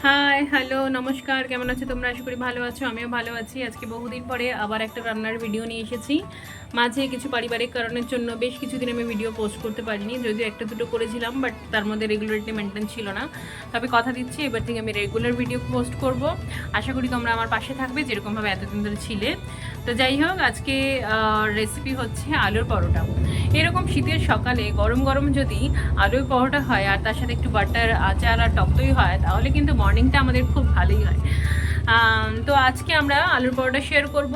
High, hello, নমস্কার। কেমন আছো তোমরা? আশা করি ভালো আছো। আমিও ভালো আছি। আজকে বহুদিন পরে আবার একটা রান্নার ভিডিও নিয়ে এসেছি। মাঝে কিছু পারিবারিক কারণের জন্য বেশ কিছুদিন আমি ভিডিও পোস্ট করতে পারিনি, যদিও একটা দুটো করেছিলাম, বাট তার মধ্যে রেগুলারিটি মেনটেন ছিল না। তবে কথা দিচ্ছি এবার থেকে আমি রেগুলার ভিডিও পোস্ট করব। আশা করি তোমরা আমার পাশে থাকবে, যেরকমভাবে এতদিন ধরে ছিলে। তো যাই হোক, আজকে রেসিপি হচ্ছে আলুর পরোটা। এরকম শীতের সকালে গরম গরম যদি আলুর পরোটা হয় আর তার সাথে একটু বাটার, আচার আর টক দই হয়, তাহলে কিন্তু মর্নিংটা আমাদের খুব ভালোই হয়। তো আজকে আমরা আলুর পরোটা শেয়ার করব।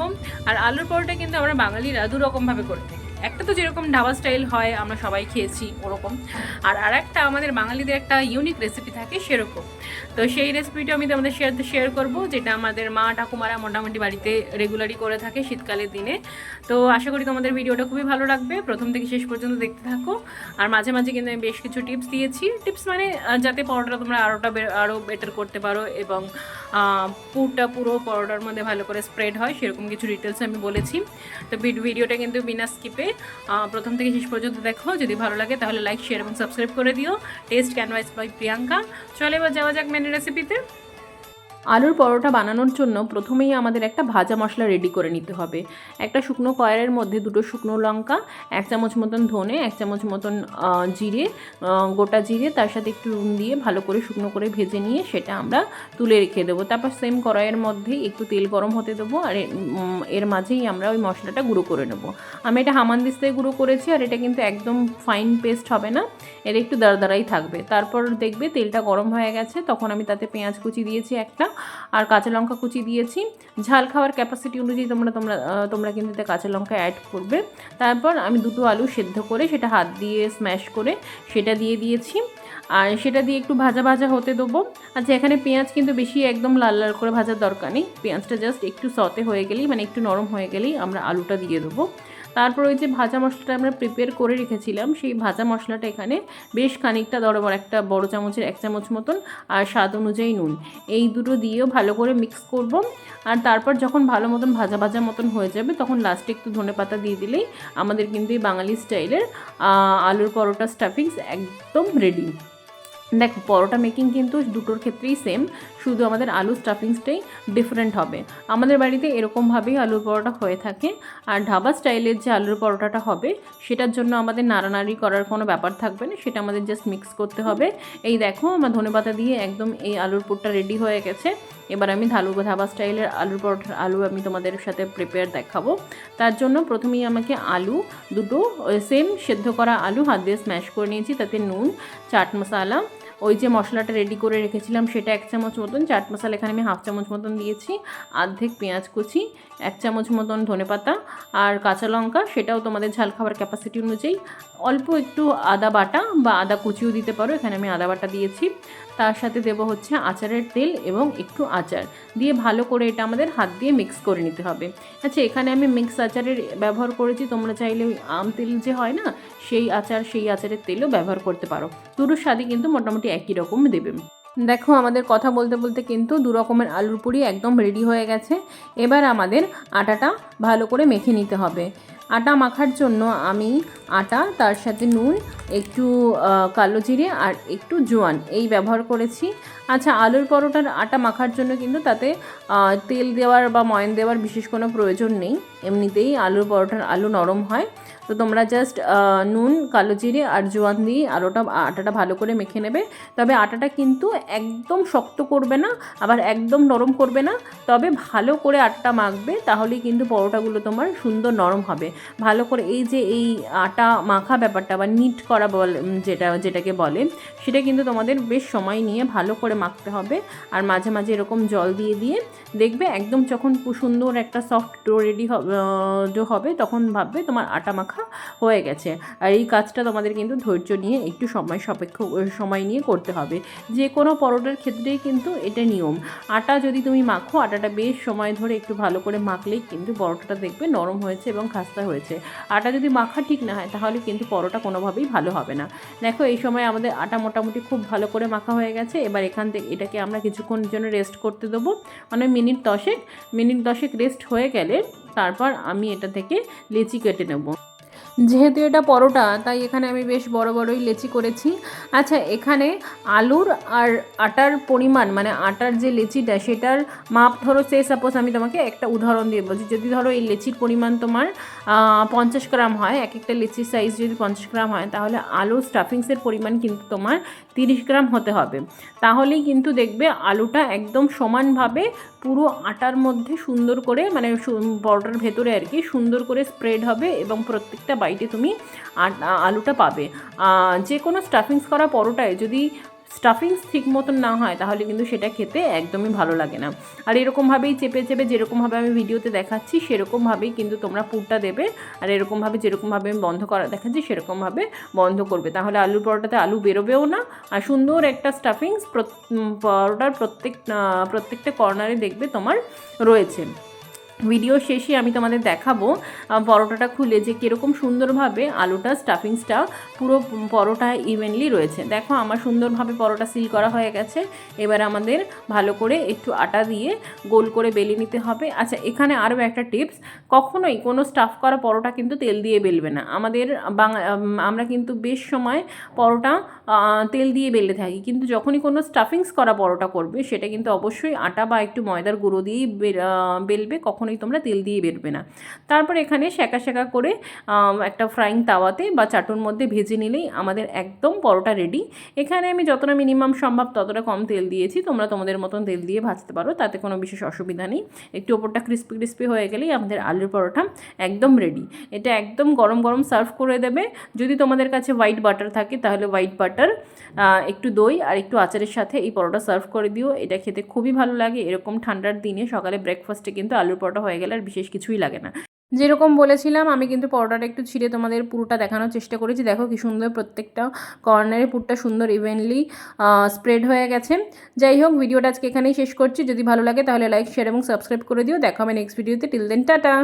আর আলুর পরোটা কিন্তু আমরা বাঙালিরা দু রকমভাবে করে থাকি। একটা তো যেরকম ধাবা স্টাইল হয়, আমরা সবাই খেয়েছি ওরকম। আর একটা আমাদের বাঙালিদের একটা ইউনিক রেসিপি থাকে সেরকম। তো সেই রেসিপিটা আমি তোমাদের শেয়ার করব, যেটা আমাদের মা ঠাকুমারা মোটামুটি বাড়িতে রেগুলারই করে থাকে শীতকালের দিনে। তো আশা করি তোমাদের ভিডিওটা খুবই ভালো লাগবে, প্রথম থেকে শেষ পর্যন্ত দেখতে থাকো। আর মাঝে মাঝে কিন্তু আমি বেশ কিছু টিপস দিয়েছি। টিপস মানে যাতে পরোটাটা তোমরা আরও বেটার করতে পারো এবং পুরটা পুরো পরোটার মধ্যে ভালো করে স্প্রেড হয়, সেরকম কিছু ডিটেলস আমি বলেছি। তো ভিডিওটা কিন্তু বিনা স্কিপে প্রথম থেকে শেষ পর্যন্ত দেখো। যদি ভালো লাগে তাহলে লাইক, শেয়ার এবং সাবস্ক্রাইব করে দিও। Taste canvas by Priyanka. চলে এবার যাওয়া যাক মেন রেসিপিতে। আলুর পরোটা বানানোর জন্য প্রথমেই আমাদের একটা ভাজা মশলা রেডি করে নিতে হবে। একটা শুকনো কড়াইয়ের মধ্যে দুটো শুকনো লঙ্কা, 1 চামচ মতন ধনে, 1 চামচ মতন জিরে, গোটা জিরে, তার সাথে একটু নুন দিয়ে ভালো করে শুকনো করে ভেজে নিয়ে সেটা আমরা তুলে রেখে দেবো। তারপর সেম কড়াইয়ের মধ্যেই একটু তেল গরম হতে দেবো, আর এর মাঝেই আমরা ওই মশলাটা গুঁড়ো করে নেব। আমি এটা হামানদিস্তায় গুঁড়ো করেছি, আর এটা কিন্তু একদম ফাইন পেস্ট হবে না, এর একটু দাঁড়াই থাকবে। তারপর দেখবে তেলটা গরম হয়ে গেছে, তখন আমি তাতে পেঁয়াজ কুচি দিয়েছি একটা, আর কাঁচা লঙ্কা কুচি দিয়েছি। ঝাল খাওয়ার ক্যাপাসিটি অনুযায়ী তোমরা কিন্তু এতে কাঁচা লঙ্কা অ্যাড করবে। তারপর আমি দুটো আলু সেদ্ধ করে সেটা হাত দিয়ে স্ম্যাশ করে সেটা দিয়ে দিয়েছি, আর সেটা দিয়ে একটু ভাজা ভাজা হতে দেবো। আচ্ছা, এখানে পেঁয়াজ কিন্তু বেশি একদম লাল লাল করে ভাজার দরকার নেই, পেঁয়াজটা জাস্ট একটু সতে হয়ে গেলেই, মানে একটু নরম হয়ে গেলেই আমরা আলুটা দিয়ে দেবো। তারপর ওই যে ভাজা মশলাটা আমরা প্রিপেয়ার করে রেখেছিলাম, সেই ভাজা মশলাটা এখানে বেশ খানিকটা একটা বড় চামচের 1 চামচ মতন, আর স্বাদ অনুযায়ী নুন, এই দুটো দিয়েও ভালো করে মিক্স করব। আর তারপর যখন ভালো মতন ভাজা ভাজা মতন হয়ে যাবে, তখন লাস্টে একটু ধনেপাতা দিয়ে দিলেই আমাদের কিন্তু এই বাঙালি স্টাইলের আলুর পরোটা স্টাফিংস একদম রেডি। দেখো, পরোটা মেকিং কিন্তু দুটোর ক্ষেত্রেই সেম, শুধু আমাদের আলু স্টাফিংসটাই ডিফারেন্ট হবে। আমাদের বাড়িতে এরকমভাবেই আলুর পরোটা হয়ে থাকে। আর ঢাবা স্টাইলের যে আলুর পরোটাটা হবে, সেটার জন্য আমাদের নাড়ানাড়ি করার কোনো ব্যাপার থাকবে না, সেটা আমাদের জাস্ট মিক্স করতে হবে। এই দেখো, আমার ধনেপাতা দিয়ে একদম এই আলুর পুরটা রেডি হয়ে গেছে। এবার আমি ধাবা স্টাইলের আলুর পরোটার আলু আমি তোমাদের সাথে প্রিপেয়ার দেখাবো। তার জন্য প্রথমেই আমাকে আলু দুটো সেম সেদ্ধ করা আলু হাত দিয়ে স্ম্যাশ করে নিয়েছি, তাতে নুন, চাট মশলা, ওই যে মশলাটা রেডি করে রেখেছিলাম সেটা 1 চামচ মতন, চাট মশলা এখানে আমি 1/2 চামচ মতন দিয়েছি, অর্ধেক পেঁয়াজ কুচি, 1 চামচ মতন ধনেপাতা, আর কাঁচা লঙ্কা, সেটাও তোমাদের ঝাল খাবার ক্যাপাসিটি অনুযায়ী, অল্প একটু আদা বাটা বা আদা কুচিও দিতে পারো, এখানে আমি আদা বাটা দিয়েছি। তার সাথে দেবো হচ্ছে আচারের তেল এবং একটু আচার দিয়ে ভালো করে এটা আমাদের হাত দিয়ে মিক্স করে নিতে হবে। আচ্ছা, এখানে আমি মিক্স আচারের ব্যবহার করেছি, তোমরা চাইলে ওই আম তেল যে হয় না, সেই আচারের তেলও ব্যবহার করতে পারো। দুটোর স্বাদই কিন্তু মোটামুটি একই রকম দেবে। দেখো, আমাদের কথা বলতে বলতে কিন্তু দু রকমের আলুর পুরি একদম রেডি হয়ে গেছে। এবার আমাদের আটাটা ভালো করে মেখে নিতে হবে। আটা মাখার জন্য আমি আটা, তার সাথে নুন, একটু কালো জিরে আর একটু জোয়ান এই ব্যবহার করেছি। আচ্ছা, আলুর পরোটার আটা মাখার জন্য কিন্তু তাতে তেল দেওয়ার বা ময়ন দেওয়ার বিশেষ কোনো প্রয়োজন নেই, এমনিতেই আলুর পরোটার আলু নরম হয়। তো তোমরা জাস্ট নুন, কালো জিরে আর জোয়ান দিয়ে আটাটা ভালো করে মেখে নেবে। তবে আটাটা কিন্তু একদম শক্ত করবে না, আবার একদম নরম করবে না, তবে ভালো করে আটাটা মাখবে, তাহলেই কিন্তু পরোটাগুলো তোমার সুন্দর নরম হবে। ভালো করে এই যে এই আটা মাখা ব্যাপারটা বা নিট করা যেটাকে বলে, সেটা কিন্তু তোমাদের বেশ সময় নিয়ে ভালো করে মাখতে হবে। আর মাঝে মাঝে এরকম জল দিয়ে দিয়ে দেখবে একদম যখন সুন্দর একটা সফট ডো রেডি হবে, তখন ভাববে তোমার আটা মাখা হয়ে গেছে। আর এই কাজটা তোমাদের কিন্তু ধৈর্য নিয়ে একটু সময় নিয়ে করতে হবে। যে কোনো পরোটার ক্ষেত্রেই কিন্তু এটা নিয়ম। আটা যদি তুমি মাখো, আটাটা বেশ সময় ধরে একটু ভালো করে মাখলেই কিন্তু পরোটাটা দেখবে নরম হয়েছে এবং খাস্তা হয়েছে। আটা যদি মাখা ঠিক না হয়, তাহলে কিন্তু পরোটা কোনোভাবেই ভালো হবে না। দেখো, এই সময় আমাদের আটা মোটামুটি খুব ভালো করে মাখা হয়ে গেছে। এবার এখান থেকে এটাকে আমরা কিছুক্ষণের জন্য রেস্ট করতে দেবো, মানে মিনিট দশেক রেস্ট হয়ে গেলে তারপর আমি এটা থেকে লেচি কেটে নেব। যেহেতু এটা পরোটা তাই এখানে আমি বেশ বড় বড়ই লেচি করেছি। আচ্ছা, এখানে আলুর আর আটার পরিমাণ, মানে আটার যে লেচিটা সেটার মাপ ধরো, সে সাপোজ আমি তোমাকে একটা উদাহরণ দিয়ে বলছি, যদি ধরো এই লেচির পরিমাণ তোমার 50 গ্রাম হয়, এক একটা লেচির সাইজ যদি 50 গ্রাম হয়, তাহলে আলুর স্টাফিংসের পরিমাণ কিন্তু তোমার 30 গ্রাম হতে হবে। তাহলেই কিন্তু দেখবে আলুটা একদম সমানভাবে পুরো আটার মধ্যে সুন্দর করে, মানে পরোটার ভেতরে আর কি সুন্দর করে স্প্রেড হবে এবং প্রত্যেকটা বাইটে তুমি আলুটা পাবে। যে কোনো স্টাফিংস করা পরোটায় যদি স্টাফিংস ঠিক মতন না হয় তাহলে কিন্তু সেটা খেতে একদমই ভালো লাগে না। আর এরকমভাবেই চেপে চেপে যেরকমভাবে আমি ভিডিওতে দেখাচ্ছি সেরকমভাবেই কিন্তু তোমরা পুরটা দেবে, আর এরকমভাবে যেরকমভাবে আমি বন্ধ করা দেখাচ্ছি সেরকমভাবে বন্ধ করবে, তাহলে আলুর পরোটাতে আলু বেরোবেও না, আর সুন্দর একটা স্টাফিংস পরোটার প্রত্যেকটা কর্নারে দেখবে তোমার রয়েছে। ভিডিও শেষে আমি তোমাদের দেখাবো পরোটাটা খুলে যে কীরকম সুন্দরভাবে আলুটা স্টাফিংসটা পুরো পরোটায় ইভেনলি রয়েছে। দেখো আমার সুন্দরভাবে পরোটা সিল করা হয়ে গেছে। এবার আমাদের ভালো করে একটু আটা দিয়ে গোল করে বেলে নিতে হবে। আচ্ছা, এখানে আরও একটা টিপস, কখনোই কোনো স্টাফ করা পরোটা কিন্তু তেল দিয়ে বেলবে না। আমরা কিন্তু বেশ সময় পরোটা তেল দিয়ে বেলে থাকি, কিন্তু যখনই কোনো স্টাফিংস করা পরোটা করবে সেটা কিন্তু অবশ্যই আটা বা একটু ময়দার গুঁড়ো দিয়েই বেলবে, কখনোই তোমরা তেল দিয়ে বেলবে না। তারপর এখানে সেঁকা সেঁকা করে একটা ফ্রাইং তাওয়াতে বা চাটুর মধ্যে ভেজে নিলেই আমাদের একদম পরোটা রেডি। এখানে আমি যতটা মিনিমাম সম্ভব ততটা কম তেল দিয়েছি, তোমরা তোমাদের মতন তেল দিয়ে ভাজতে পারো, তাতে কোনো বিশেষ অসুবিধা নেই। একটু ওপরটা ক্রিস্পি ক্রিস্পি হয়ে গেলেই আমাদের আলুর পরোটা একদম রেডি। এটা একদম গরম গরম সার্ভ করে দেবে। যদি তোমাদের কাছে হোয়াইট বাটার থাকে তাহলে হোয়াইট বাটার, একটু দই আর একটু আচারের সাথে এই পরোটা সার্ভ করে দিও। এটা খেতে খুবই ভালো লাগে। এরকম ঠান্ডার দিনে সকালে ব্রেকফাস্টে কিন্তু আলুর পরোটা হয়ে গেলে আর বিশেষ কিছুই লাগে না। যেরকম বলেছিলাম আমি কিন্তু পরোটাটা একটু ছিঁড়ে তোমাদের পুরোটা দেখানোর চেষ্টা করেছি। দেখো কি সুন্দর প্রত্যেকটা কর্নারে পুরটা সুন্দর ইভেনলি স্প্রেড হয়ে গেছে। যাই হোক, ভিডিওটা আজকে এখানেই শেষ করছি। যদি ভালো লাগে তাহলে লাইক, শেয়ার এবং সাবস্ক্রাইব করে দিও। দেখা হবে নেক্সট ভিডিওতে। Till then, tata.